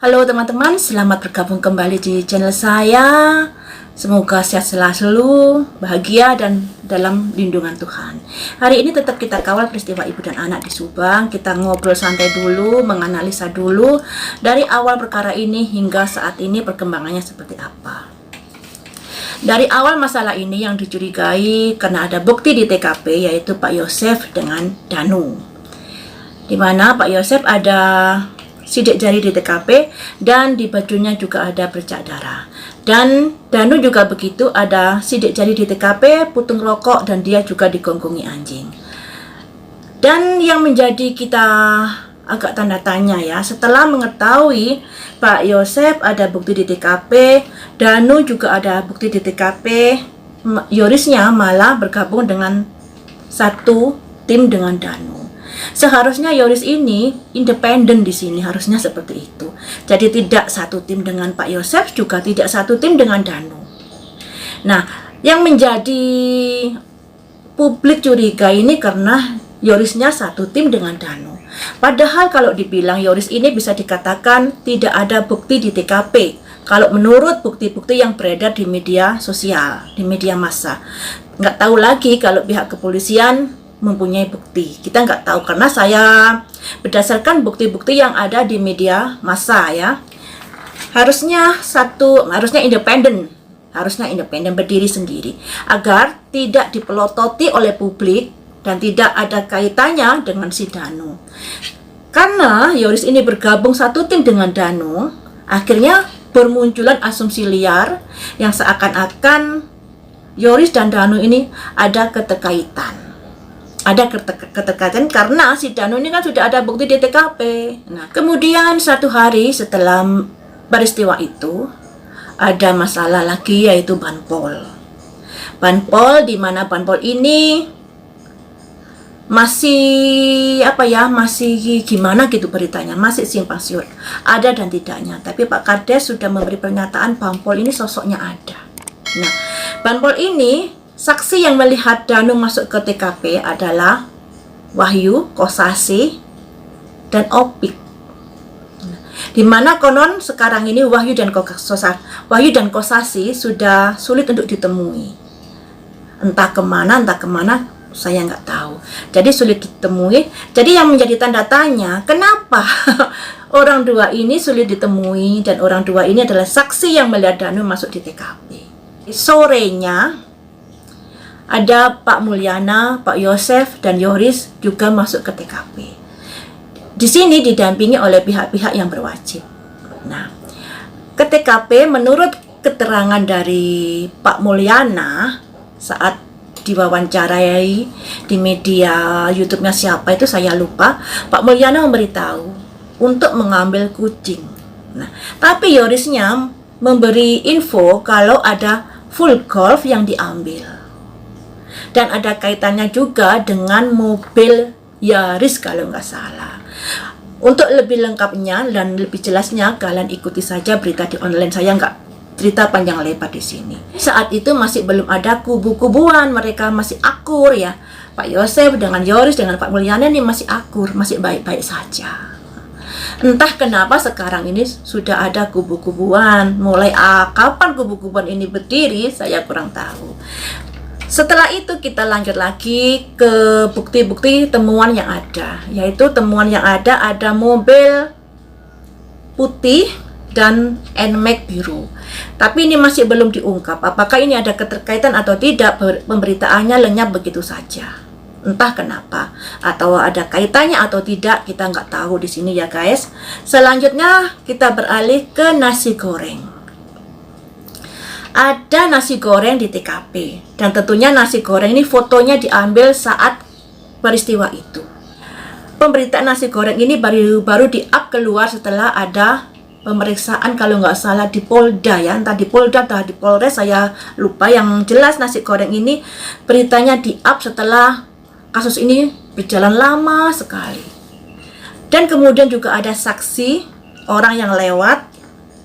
Halo teman-teman, selamat bergabung kembali di channel saya. Semoga sehat selalu, bahagia, dan dalam lindungan Tuhan. Hari ini tetap kita kawal peristiwa ibu dan anak di Subang. Kita ngobrol santai dulu, menganalisa dulu dari awal perkara ini hingga saat ini perkembangannya seperti apa. Dari awal masalah ini yang dicurigai karena ada bukti di TKP, yaitu Pak Yosef dengan Danu, di mana Pak Yosef ada sidik jari di TKP dan di bajunya juga ada bercak darah. Dan Danu juga begitu, ada sidik jari di TKP, putung rokok, dan dia juga digonggongi anjing. Dan yang menjadi kita agak tanda tanya ya, setelah mengetahui Pak Yosef ada bukti di TKP, Danu juga ada bukti di TKP, Yorisnya malah bergabung dengan satu tim dengan Danu. Seharusnya Yoris ini independen di sini, harusnya seperti itu. Jadi tidak satu tim dengan Pak Yosef, juga tidak satu tim dengan Danu. Nah, yang menjadi publik curiga ini karena Yorisnya satu tim dengan Danu. Padahal kalau dibilang Yoris ini bisa dikatakan tidak ada bukti di TKP. Kalau menurut bukti-bukti yang beredar di media sosial, di media massa. Nggak tahu lagi kalau pihak kepolisian mempunyai bukti. Kita nggak tahu karena saya berdasarkan bukti-bukti yang ada di media massa ya. Harusnya independen berdiri sendiri agar tidak dipelototi oleh publik dan tidak ada kaitannya dengan si Danu. Karena Yoris ini bergabung satu tim dengan Danu, akhirnya bermunculan asumsi liar yang seakan-akan Yoris dan Danu ini ada keterkaitan. Ada keterkaitan karena si Danu ini kan sudah ada bukti di TKP. Nah, kemudian satu hari setelah peristiwa itu ada masalah lagi, yaitu Banpol. Banpol, di mana Banpol ini masih masih gimana gitu beritanya, masih simpang siur, ada dan tidaknya. Tapi Pak Kades sudah memberi pernyataan Banpol ini sosoknya ada. Nah, Banpol ini, saksi yang melihat Danu masuk ke TKP adalah Wahyu, Kosasi, dan Opik. Di mana konon sekarang ini Wahyu dan Kosasi sudah sulit untuk ditemui. Entah kemana, saya nggak tahu. Jadi sulit ditemui. Jadi yang menjadi tanda tanya, kenapa orang dua ini sulit ditemui dan orang dua ini adalah saksi yang melihat Danu masuk di TKP. Sorenya ada Pak Mulyana, Pak Yosef, dan Yoris juga masuk ke TKP. Di sini didampingi oleh pihak-pihak yang berwajib. Nah, ke TKP menurut keterangan dari Pak Mulyana saat diwawancarai di media YouTube-nya siapa itu saya lupa, Pak Mulyana memberitahu untuk mengambil kucing. Nah, tapi Yorisnya memberi info kalau ada full golf yang diambil. Dan ada kaitannya juga dengan mobil Yaris kalau nggak salah. Untuk lebih lengkapnya dan lebih jelasnya, kalian ikuti saja berita di online. Saya nggak cerita panjang lebar di sini. Saat itu masih belum ada kubu-kubuan, mereka masih akur ya. Pak Yosef dengan Yoris dengan Pak Mulyana ini masih akur, masih baik-baik saja. Entah kenapa sekarang ini sudah ada kubu-kubuan. Mulai kapan kubu-kubuan ini berdiri, saya kurang tahu. Setelah itu kita lanjut lagi ke bukti-bukti temuan yang ada, yaitu temuan yang ada mobil putih dan NMAX biru. Tapi ini masih belum diungkap apakah ini ada keterkaitan atau tidak. Pemberitaannya lenyap begitu saja. Entah kenapa, atau ada kaitannya atau tidak, kita nggak tahu di sini ya guys. Selanjutnya kita beralih ke nasi goreng. Ada nasi goreng di TKP dan tentunya nasi goreng ini fotonya diambil saat peristiwa itu. Pemberitaan nasi goreng ini baru di-up keluar setelah ada pemeriksaan kalau nggak salah di Polda ya, entah di Polda atau di Polres, saya lupa. Yang jelas nasi goreng ini beritanya di-up setelah kasus ini berjalan lama sekali. Dan kemudian juga ada saksi orang yang lewat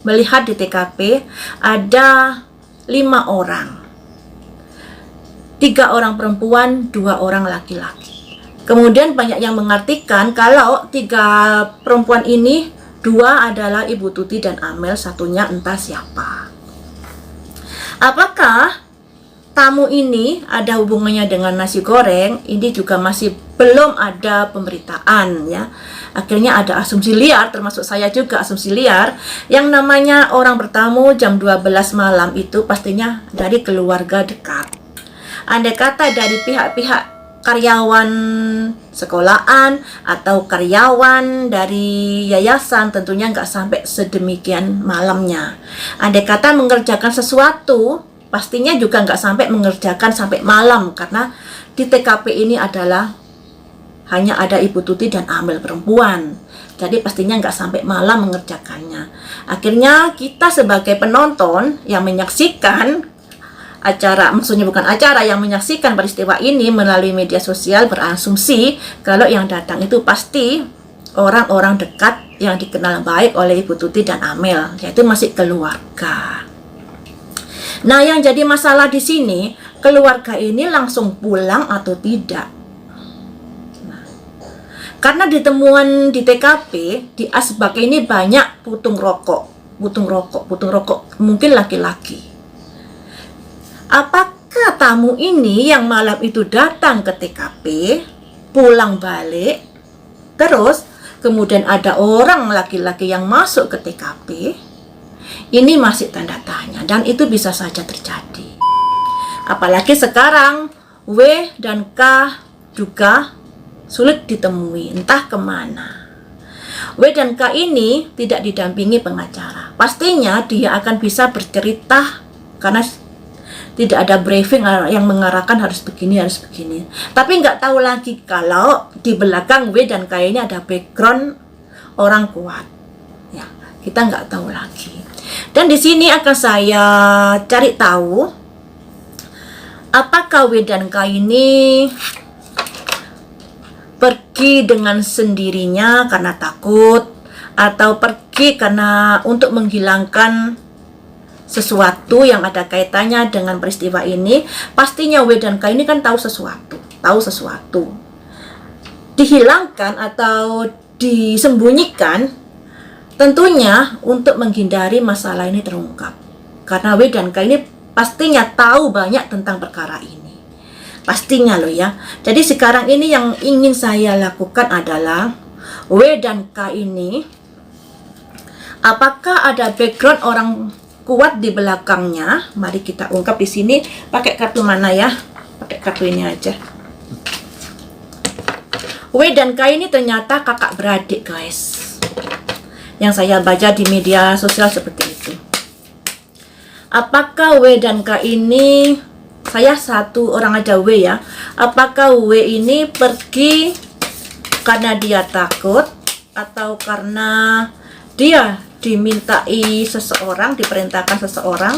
melihat di TKP ada 5 orang, 3 orang perempuan, 2 orang laki-laki. Kemudian banyak yang mengartikan kalau 3 perempuan ini Dua adalah Ibu Tuti dan Amel, satunya entah siapa. Apakah tamu ini ada hubungannya dengan nasi goreng? Ini juga masih belum ada pemberitaan ya. Akhirnya ada asumsi liar, termasuk saya juga asumsi liar. Yang namanya orang bertamu jam 12 malam itu pastinya dari keluarga dekat. Andai kata dari pihak-pihak karyawan sekolahan atau karyawan dari yayasan, tentunya nggak sampai sedemikian malamnya. Andai kata mengerjakan sesuatu, pastinya juga nggak sampai mengerjakan sampai malam, karena di TKP ini adalah hanya ada Ibu Tuti dan Amel perempuan. Jadi pastinya nggak sampai malam mengerjakannya. Akhirnya kita sebagai penonton yang menyaksikan acara, maksudnya bukan acara, yang menyaksikan peristiwa ini melalui media sosial berasumsi kalau yang datang itu pasti orang-orang dekat yang dikenal baik oleh Ibu Tuti dan Amel, yaitu masih keluarga. Nah, yang jadi masalah di sini, keluarga ini langsung pulang atau tidak. Karena ditemuan di TKP, di asbak ini banyak putung rokok, mungkin laki-laki. Apakah tamu ini yang malam itu datang ke TKP, pulang balik, terus kemudian ada orang laki-laki yang masuk ke TKP? Ini masih tanda tanya, dan itu bisa saja terjadi. Apalagi sekarang W dan K juga sulit ditemui, entah kemana. W dan K ini tidak didampingi pengacara. Pastinya dia akan bisa bercerita karena tidak ada briefing yang mengarahkan harus begini, harus begini. Tapi nggak tahu lagi kalau di belakang W dan K ini ada background orang kuat. Ya, kita nggak tahu lagi. Dan di sini akan saya cari tahu apakah W dan K ini pergi dengan sendirinya karena takut, atau pergi karena untuk menghilangkan sesuatu yang ada kaitannya dengan peristiwa ini. Pastinya W dan K ini kan tahu sesuatu. Dihilangkan atau disembunyikan tentunya untuk menghindari masalah ini terungkap. Karena W dan K ini pastinya tahu banyak tentang perkara ini. Pastinya loh ya. Jadi sekarang ini yang ingin saya lakukan adalah W dan K ini, apakah ada background orang kuat di belakangnya? Mari kita ungkap di sini. Pakai kartu mana ya? Pakai kartu ini aja. W dan K ini ternyata kakak beradik, guys. Yang saya baca di media sosial seperti itu. Apakah W dan K ini, saya satu orang aja W ya, apakah W ini pergi karena dia takut, atau karena dia dimintai seseorang, diperintahkan seseorang?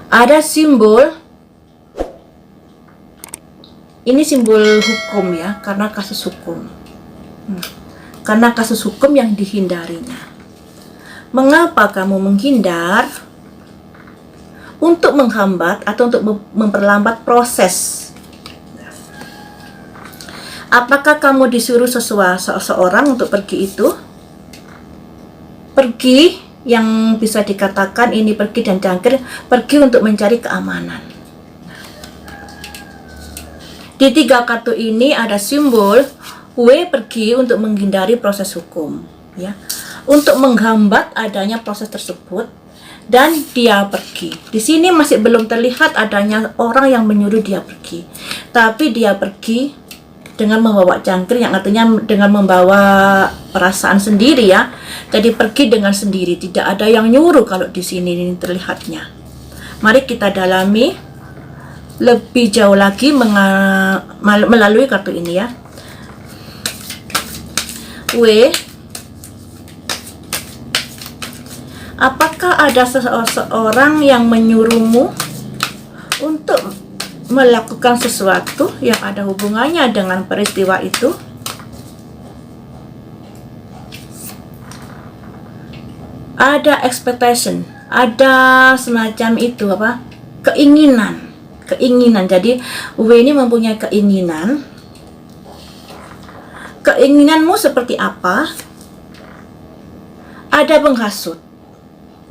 Ada simbol, ini simbol hukum ya, karena kasus hukum. Karena kasus hukum yang dihindarinya. Mengapa kamu menghindar? Untuk menghambat atau untuk memperlambat proses. Apakah kamu disuruh seseorang untuk pergi itu? Pergi yang bisa dikatakan ini pergi dan cangkir, pergi untuk mencari keamanan. Di tiga kartu ini ada simbol W pergi untuk menghindari proses hukum, ya, untuk menghambat adanya proses tersebut, dan dia pergi. Di sini masih belum terlihat adanya orang yang menyuruh dia pergi, tapi dia pergi dengan membawa cangkir, yang artinya dengan membawa perasaan sendiri ya. Jadi pergi dengan sendiri, tidak ada yang nyuruh kalau di sini ini terlihatnya. Mari kita dalami lebih jauh lagi melalui kartu ini ya. W, apakah ada seseorang yang menyuruhmu untuk melakukan sesuatu yang ada hubungannya dengan peristiwa itu? Ada expectation, ada semacam itu apa? Keinginan keinginan. Jadi W ini mempunyai keinginan. Keinginanmu seperti apa? Ada penghasut.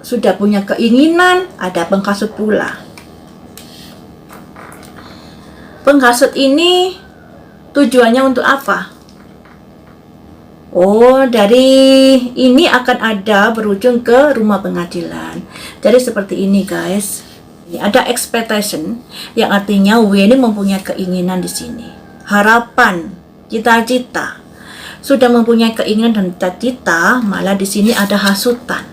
Sudah punya keinginan, ada penghasut pula. Penghasut ini tujuannya untuk apa? Oh, dari ini akan ada berujung ke rumah pengadilan. Jadi seperti ini, guys. Ada expectation yang artinya W ini mempunyai keinginan di sini. Harapan, cita-cita. Sudah mempunyai keinginan dan cita-cita, malah di sini ada hasutan.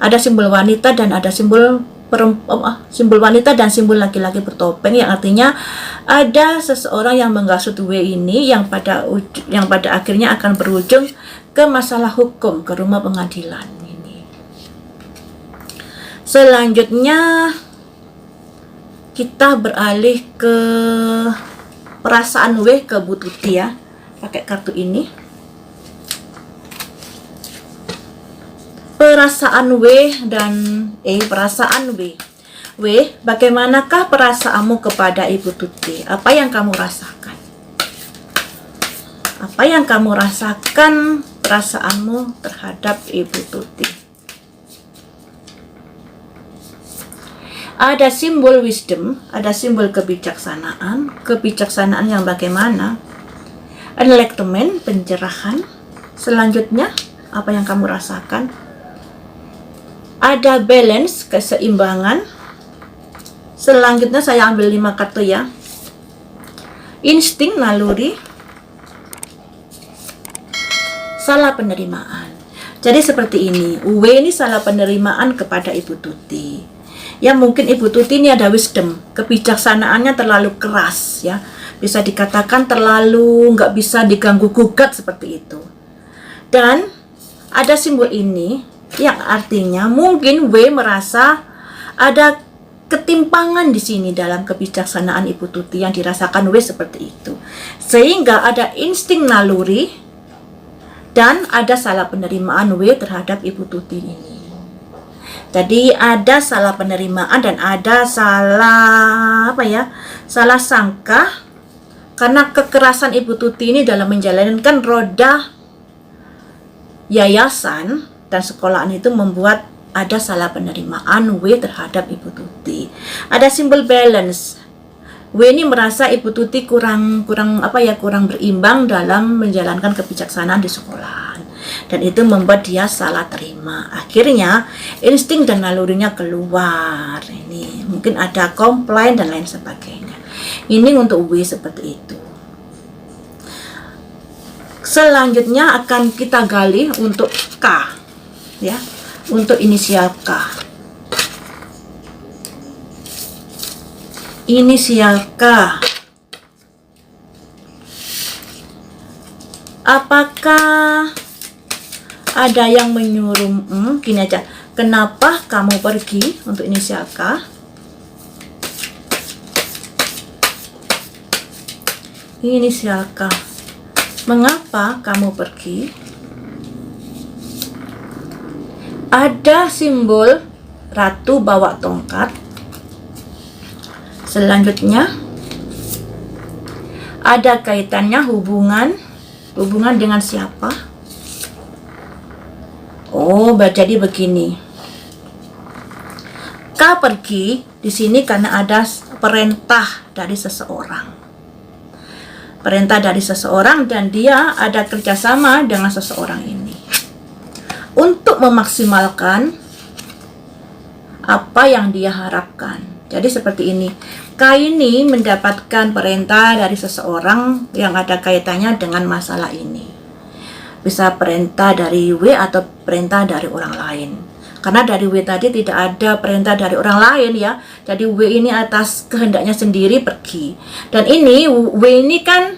Ada simbol wanita dan ada simbol simbol wanita dan simbol laki-laki bertopeng, yang artinya ada seseorang yang menghasut W ini yang pada akhirnya akan berujung ke masalah hukum, ke rumah pengadilan ini. Selanjutnya kita beralih ke perasaan W ke Bu Tuti ya, pakai kartu ini. Perasaan W dan perasaan W. W, bagaimanakah perasaanmu kepada Ibu Tuti? Apa yang kamu rasakan? Apa yang kamu rasakan perasaanmu terhadap Ibu Tuti? Ada simbol wisdom, ada simbol kebijaksanaan. Kebijaksanaan yang bagaimana? Enlightenment, pencerahan. Selanjutnya, apa yang kamu rasakan? Ada balance, keseimbangan. Selanjutnya saya ambil 5 kartu ya. Insting, naluri. Salah penerimaan. Jadi seperti ini. W ini salah penerimaan kepada Ibu Tuti. Ya, mungkin Ibu Tuti ini ada wisdom, kebijaksanaannya terlalu keras ya. Bisa dikatakan terlalu nggak bisa diganggu gugat seperti itu. Dan ada simbol ini yang artinya mungkin W merasa ada ketimpangan di sini dalam kebijaksanaan Ibu Tuti yang dirasakan W seperti itu. Sehingga ada insting naluri dan ada salah penerimaan W terhadap Ibu Tuti ini. Jadi ada salah penerimaan dan ada salah salah sangka karena kekerasan Ibu Tuti ini dalam menjalankan roda yayasan dan sekolahan itu membuat ada salah penerimaan W terhadap Ibu Tuti. Ada simbol balance. W ini merasa Ibu Tuti kurang berimbang dalam menjalankan kebijaksanaan di sekolahan. Dan itu membuat dia salah terima. Akhirnya insting dan nalurinya keluar. Ini mungkin ada komplain dan lain sebagainya. Ini untuk W seperti itu. Selanjutnya akan kita gali untuk K. Ya, untuk inisial K. Inisial K. Apakah ada yang menyuruh gini aja, kenapa kamu pergi untuk inisial K? Inisial K. Mengapa kamu pergi? Ada simbol ratu bawa tongkat. Selanjutnya ada kaitannya hubungan dengan siapa? Oh, jadi begini. K pergi di sini karena ada perintah dari seseorang. Perintah dari seseorang dan dia ada kerjasama dengan seseorang ini untuk memaksimalkan apa yang dia harapkan. Jadi seperti ini. K ini mendapatkan perintah dari seseorang yang ada kaitannya dengan masalah ini. Bisa perintah dari W atau perintah dari orang lain. Karena dari W tadi tidak ada perintah dari orang lain ya. Jadi W ini atas kehendaknya sendiri pergi. Dan ini W ini kan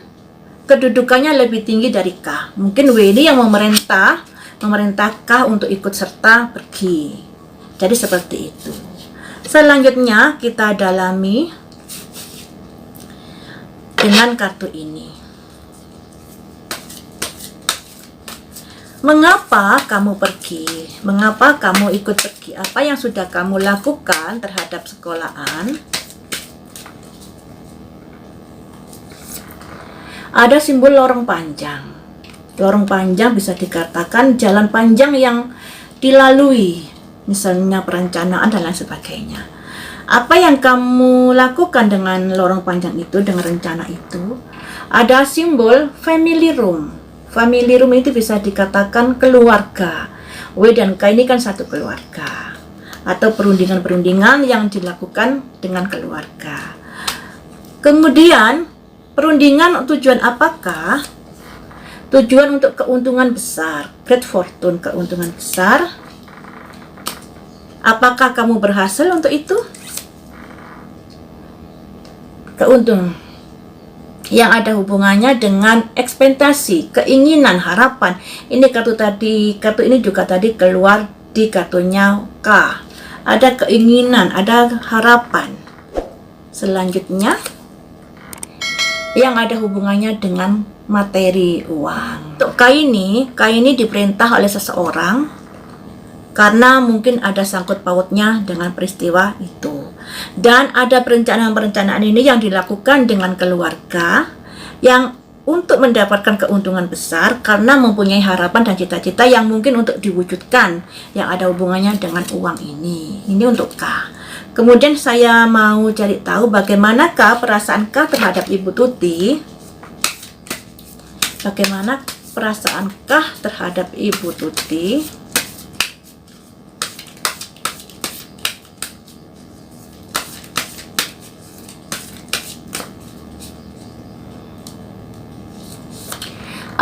kedudukannya lebih tinggi dari K. Mungkin W ini yang memerintah K untuk ikut serta pergi. Jadi seperti itu. Selanjutnya kita dalami dengan kartu ini. Mengapa kamu pergi? Mengapa kamu ikut pergi? Apa yang sudah kamu lakukan terhadap sekolahan? Ada simbol lorong panjang. Lorong panjang bisa dikatakan jalan panjang yang dilalui, misalnya perencanaan dan lain sebagainya. Apa yang kamu lakukan dengan lorong panjang itu, dengan rencana itu? Ada simbol family room. Family room itu bisa dikatakan keluarga. W dan K ini kan satu keluarga, atau perundingan-perundingan yang dilakukan dengan keluarga. Kemudian perundingan tujuan apakah? Tujuan untuk keuntungan besar, great fortune, keuntungan besar. Apakah kamu berhasil untuk itu? Keuntungan yang ada hubungannya dengan ekspektasi, keinginan, harapan. Ini kartu ini juga tadi keluar di kartunya K. Ada keinginan, ada harapan. Selanjutnya yang ada hubungannya dengan materi uang. Untuk K ini diperintah oleh seseorang karena mungkin ada sangkut pautnya dengan peristiwa itu. Dan ada perencanaan-perencanaan ini yang dilakukan dengan keluarga yang untuk mendapatkan keuntungan besar karena mempunyai harapan dan cita-cita yang mungkin untuk diwujudkan yang ada hubungannya dengan uang ini. Ini untuk K. Kemudian saya mau cari tahu bagaimanakah perasaan K terhadap Ibu Tuti. Bagaimana perasaan K terhadap Ibu Tuti?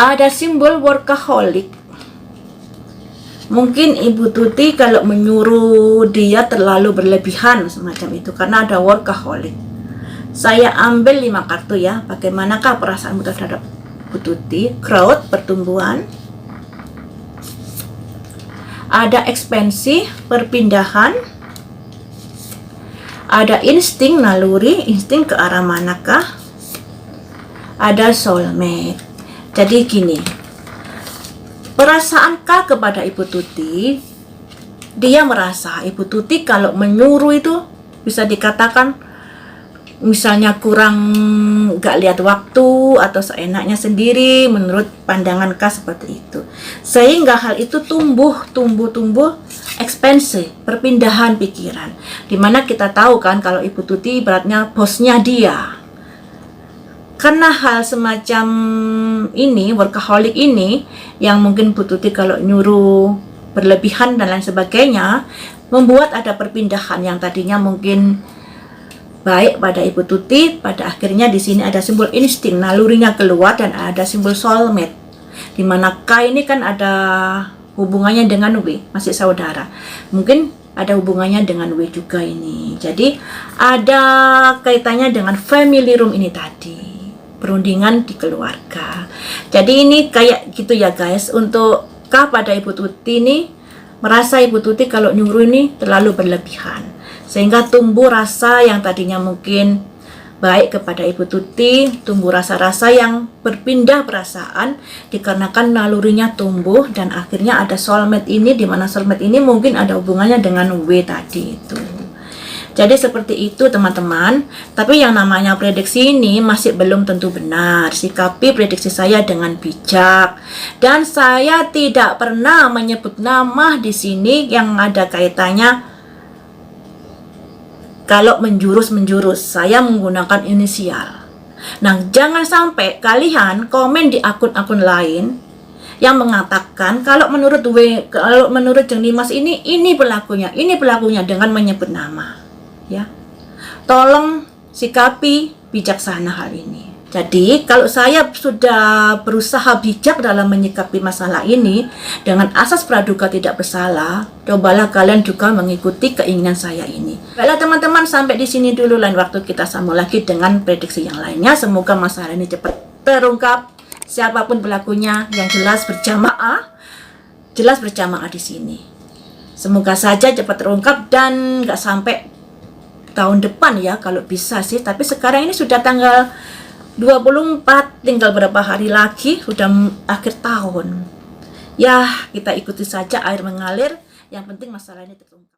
Ada simbol workaholic. Mungkin Ibu Tuti kalau menyuruh dia terlalu berlebihan semacam itu karena ada workaholic. Saya ambil 5 kartu ya. Bagaimanakah perasaanmu terhadap Ibu Tuti? Growth, pertumbuhan. Ada ekspansi, perpindahan. Ada insting, naluri, insting ke arah manakah? Ada soulmate. Jadi gini, perasaan K kepada Ibu Tuti, dia merasa Ibu Tuti kalau menyuruh itu bisa dikatakan misalnya kurang gak lihat waktu atau seenaknya sendiri menurut pandangan K seperti itu. Sehingga hal itu tumbuh ekspansi, perpindahan pikiran. Dimana kita tahu kan kalau Ibu Tuti ibaratnya bosnya dia. Karena hal semacam ini, workaholic ini, yang mungkin Bu Tuti kalau nyuruh berlebihan dan lain sebagainya, membuat ada perpindahan yang tadinya mungkin baik pada Ibu Tuti, pada akhirnya di sini ada simbol insting, nalurinya keluar, dan ada simbol soulmate. Dimana K ini kan ada hubungannya dengan W, masih saudara. Mungkin ada hubungannya dengan W juga ini. Jadi ada kaitannya dengan family room ini tadi. Perundingan di keluarga. Jadi ini kayak gitu ya guys. Untuk K pada Ibu Tuti ini merasa Ibu Tuti kalau nyuruh ini terlalu berlebihan, sehingga tumbuh rasa yang tadinya mungkin baik kepada Ibu Tuti, tumbuh rasa-rasa yang berpindah perasaan dikarenakan nalurinya tumbuh, dan akhirnya ada soulmate ini, di mana soulmate ini mungkin ada hubungannya dengan W tadi itu. Jadi seperti itu teman-teman. Tapi yang namanya prediksi ini masih belum tentu benar. Sikapi prediksi saya dengan bijak. Dan saya tidak pernah menyebut nama di sini yang ada kaitannya. Kalau menjurus, saya menggunakan inisial. Nah, jangan sampai kalian komen di akun-akun lain yang mengatakan kalau menurut Jeng Dimas ini pelakunya dengan menyebut nama. Ya, tolong sikapi bijaksana hal ini. Jadi kalau saya sudah berusaha bijak dalam menyikapi masalah ini dengan asas praduga tidak bersalah, cobalah kalian juga mengikuti keinginan saya ini. Baiklah teman-teman, sampai di sini dulu. Lain waktu kita sambung lagi dengan prediksi yang lainnya. Semoga masalah ini cepat terungkap. Siapapun pelakunya yang jelas berjamaah di sini. Semoga saja cepat terungkap dan nggak sampai tahun depan ya, kalau bisa sih. Tapi sekarang ini sudah tanggal 24, tinggal berapa hari lagi sudah akhir tahun. Ya, kita ikuti saja air mengalir, yang penting masalah ini terungkap.